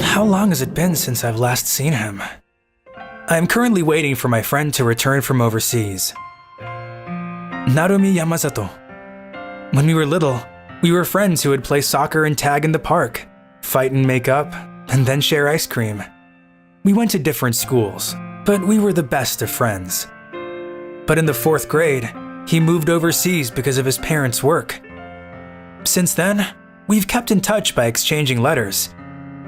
How long has it been since I've last seen him? I'm currently waiting for my friend to return from overseas. Narumi Yamazato. When we were little, we were friends who would play soccer and tag in the park, fight and make up, and then share ice cream. We went to different schools, but we were the best of friends. But in the 4th grade, he moved overseas because of his parents' work. Since then, we've kept in touch by exchanging letters,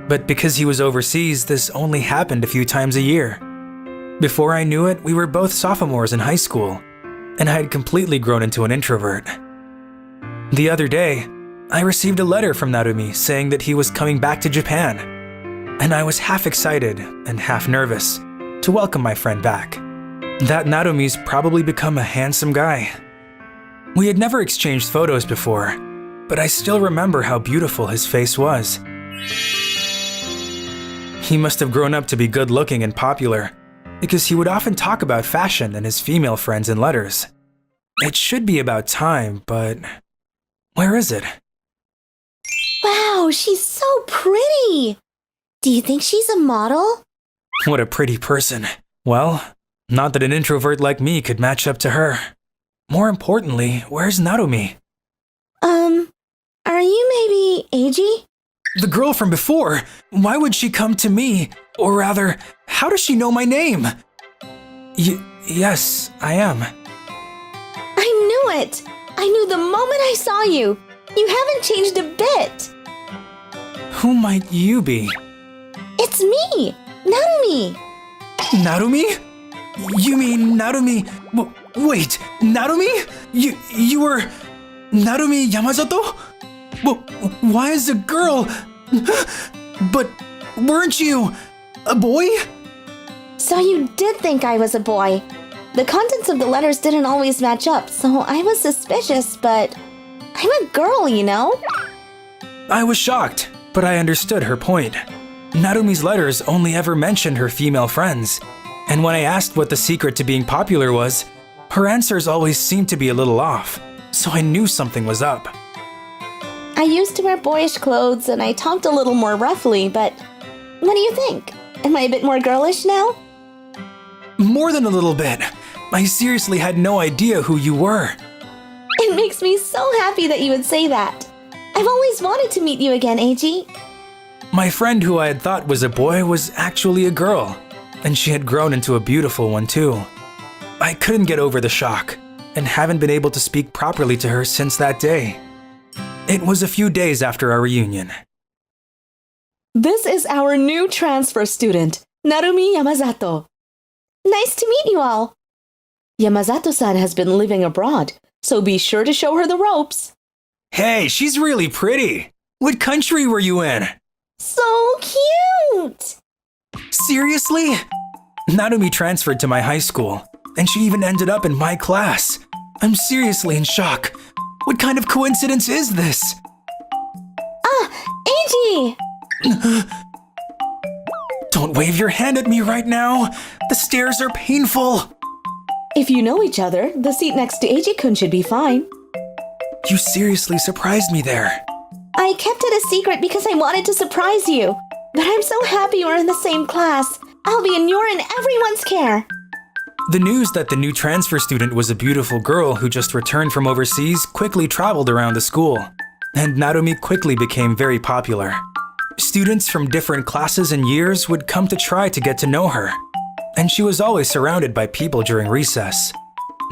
but because he was overseas, this only happened a few times a year. Before I knew it, we were both sophomores in high school, and I had completely grown into an introvert. The other day, I received a letter from Narumi saying that he was coming back to Japan, and I was half excited and half nervous to welcome my friend back. That Narumi's probably become a handsome guy. We had never exchanged photos before, but I still remember how beautiful his face was. He must have grown up to be good-looking and popular, because he would often talk about fashion and his female friends in letters. It should be about time, but where is it? Wow, she's so pretty! Do you think she's a model? What a pretty person. Well, not that an introvert like me could match up to her. More importantly, where's Narumi? Are you maybe Eiji? The girl from before. Why would she come to me? Or rather, how does she know my name? Yes, I am. I knew it! I knew the moment I saw you! You haven't changed a bit! Who might you be? It's me! Narumi! Narumi? You mean Narumi… Wait, Narumi? You were… Narumi Yamazato? Why is a girl… But weren't you… a boy? So you did think I was a boy. The contents of the letters didn't always match up, so I was suspicious, but I'm a girl, you know? I was shocked, but I understood her point. Narumi's letters only ever mentioned her female friends, and when I asked what the secret to being popular was, her answers always seemed to be a little off, so I knew something was up. I used to wear boyish clothes and I talked a little more roughly, but what do you think? Am I a bit more girlish now? More than a little bit. I seriously had no idea who you were. It makes me so happy that you would say that. I've always wanted to meet you again, Eiji. My friend who I had thought was a boy was actually a girl, and she had grown into a beautiful one too. I couldn't get over the shock, and haven't been able to speak properly to her since that day. It was a few days after our reunion. This is our new transfer student, Narumi Yamazato. Nice to meet you all. Yamazato-san has been living abroad, so be sure to show her the ropes. Hey, she's really pretty. What country were you in? So cute! Seriously? Narumi transferred to my high school, and she even ended up in my class. I'm seriously in shock. What kind of coincidence is this? Eiji! Don't wave your hand at me right now. The stairs are painful. If you know each other, the seat next to Eiji-kun should be fine. You seriously surprised me there. I kept it a secret because I wanted to surprise you. But I'm so happy we're in the same class. I'll be in your and everyone's care. The news that the new transfer student was a beautiful girl who just returned from overseas quickly traveled around the school, and Narumi quickly became very popular. Students from different classes and years would come to try to get to know her, and she was always surrounded by people during recess.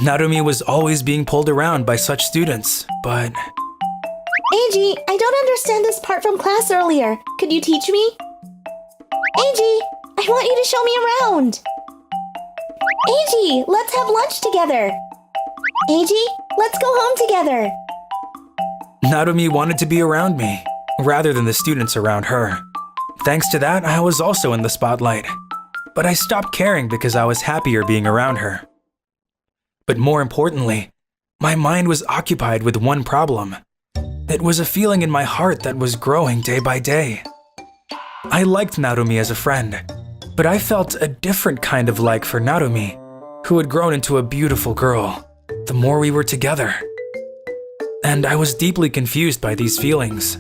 Narumi was always being pulled around by such students, but… Eiji, I don't understand this part from class earlier. Could you teach me? Eiji, I want you to show me around. Eiji, let's have lunch together. Eiji, let's go home together. Narumi wanted to be around me, rather than the students around her. Thanks to that, I was also in the spotlight. But I stopped caring because I was happier being around her. But more importantly, my mind was occupied with one problem. It was a feeling in my heart that was growing day by day. I liked Narumi as a friend, but I felt a different kind of like for Narumi, who had grown into a beautiful girl the more we were together. And I was deeply confused by these feelings.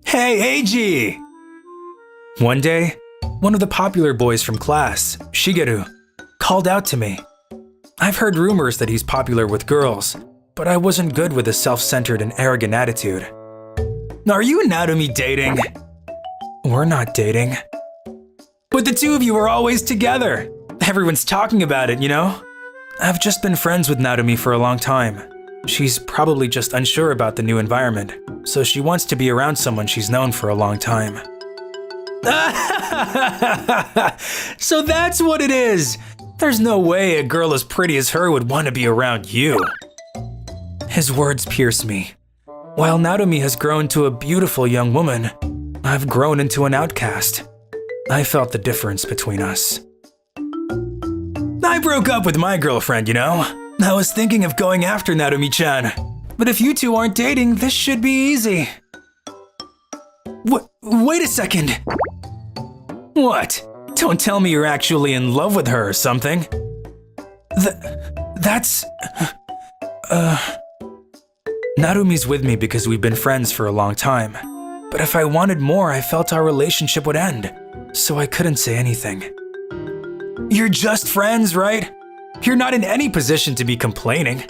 Hey, Eiji! One day, one of the popular boys from class, Shigeru, called out to me. I've heard rumors that he's popular with girls, but I wasn't good with his self-centered and arrogant attitude. Are you and Narumi dating? We're not dating. But the two of you are always together. Everyone's talking about it, you know? I've just been friends with Narumi for a long time. She's probably just unsure about the new environment, so she wants to be around someone she's known for a long time. So that's what it is! There's no way a girl as pretty as her would want to be around you. His words pierce me. While Narumi has grown to a beautiful young woman, I've grown into an outcast. I felt the difference between us. I broke up with my girlfriend, you know? I was thinking of going after Narumi-chan. But if you two aren't dating, this should be easy. Wait a second. What? Don't tell me you're actually in love with her or something. That's... Narumi's with me because we've been friends for a long time. But if I wanted more, I felt our relationship would end. So I couldn't say anything. You're just friends, right? You're not in any position to be complaining.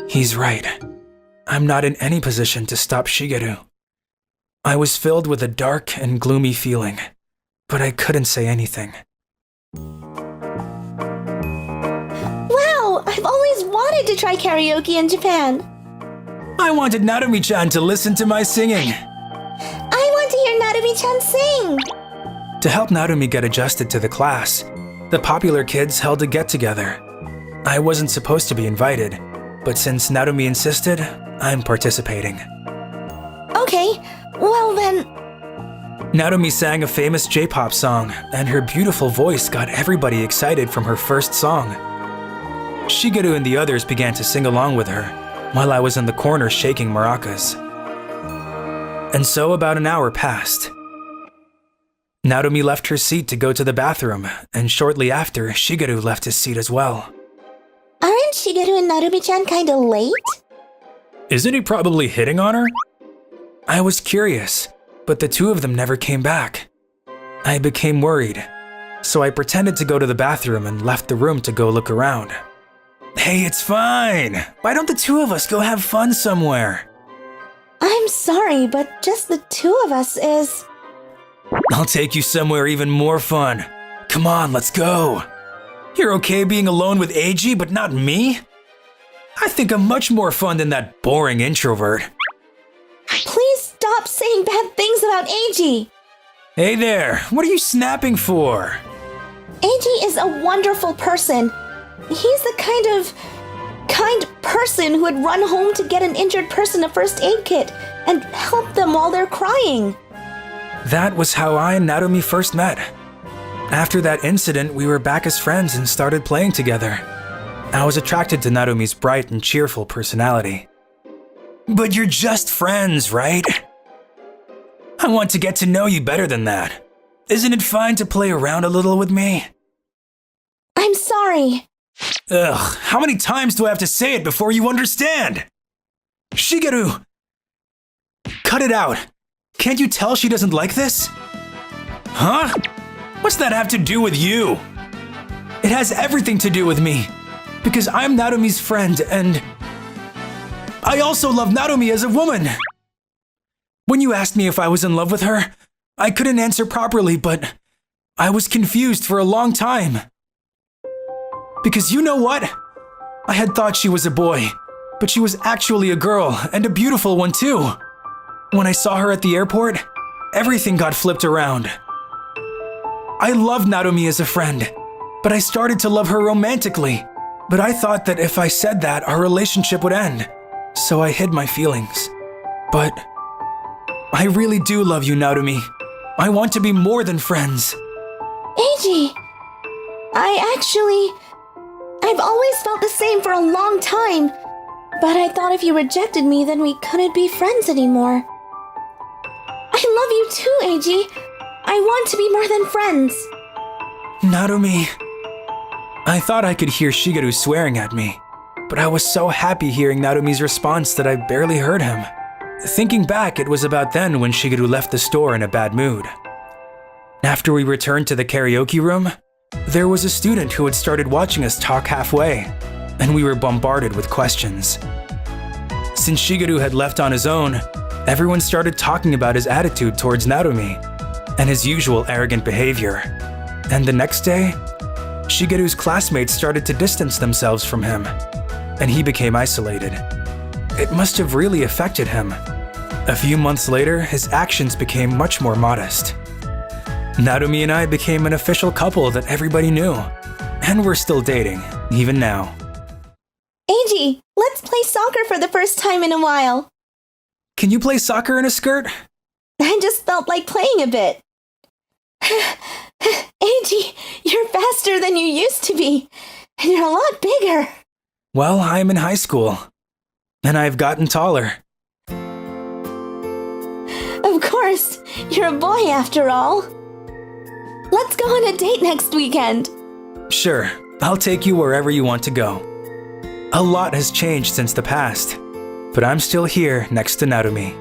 He's right. I'm not in any position to stop Shigeru. I was filled with a dark and gloomy feeling, but I couldn't say anything. Wow, I've always wanted to try karaoke in Japan. I wanted Narumi-chan to listen to my singing. I want to hear Narumi-chan sing. To help Narumi get adjusted to the class, the popular kids held a get-together. I wasn't supposed to be invited, but since Narumi insisted, I'm participating. Okay, well then... Narumi sang a famous J-pop song, and her beautiful voice got everybody excited from her first song. Shigeru and the others began to sing along with her, while I was in the corner shaking maracas. And so about an hour passed. Narumi left her seat to go to the bathroom, and shortly after, Shigeru left his seat as well. Aren't Shigeru and Narumi-chan kinda late? Isn't he probably hitting on her? I was curious, but the two of them never came back. I became worried, so I pretended to go to the bathroom and left the room to go look around. Hey, it's fine! Why don't the two of us go have fun somewhere? I'm sorry, but just the two of us is... I'll take you somewhere even more fun. Come on, let's go. You're okay being alone with Eiji, but not me? I think I'm much more fun than that boring introvert. Please stop saying bad things about Eiji! Hey there, what are you snapping for? Eiji is a wonderful person. He's the kind person who would run home to get an injured person a first aid kit and help them while they're crying. That was how I and Narumi first met. After that incident, we were back as friends and started playing together. I was attracted to Narumi's bright and cheerful personality. But you're just friends, right? I want to get to know you better than that. Isn't it fine to play around a little with me? I'm sorry. Ugh, how many times do I have to say it before you understand? Shigeru! Cut it out. Can't you tell she doesn't like this? Huh? What's that have to do with you? It has everything to do with me. Because I'm Narumi's friend and... I also love Narumi as a woman. When you asked me if I was in love with her, I couldn't answer properly, but I was confused for a long time. Because you know what? I had thought she was a boy, but she was actually a girl, and a beautiful one too. When I saw her at the airport, everything got flipped around. I loved Narumi as a friend, but I started to love her romantically. But I thought that if I said that, our relationship would end. So I hid my feelings. But I really do love you, Narumi. I want to be more than friends. Eiji, I've always felt the same for a long time. But I thought if you rejected me, then we couldn't be friends anymore. I love you too, Eiji. I want to be more than friends. Narumi. I thought I could hear Shigeru swearing at me, but I was so happy hearing Narumi's response that I barely heard him. Thinking back, it was about then when Shigeru left the store in a bad mood. After we returned to the karaoke room, there was a student who had started watching us talk halfway, and we were bombarded with questions. Since Shigeru had left on his own, everyone started talking about his attitude towards Narumi and his usual arrogant behavior. And the next day, Shigeru's classmates started to distance themselves from him, and he became isolated. It must have really affected him. A few months later, his actions became much more modest. Narumi and I became an official couple that everybody knew, and we're still dating, even now. Eiji, let's play soccer for the first time in a while. Can you play soccer in a skirt? I just felt like playing a bit. Eiji, you're faster than you used to be, and you're a lot bigger. Well, I'm in high school, and I've gotten taller. Of course, you're a boy after all. Let's go on a date next weekend. Sure, I'll take you wherever you want to go. A lot has changed since the past, but I'm still here next to Narumi.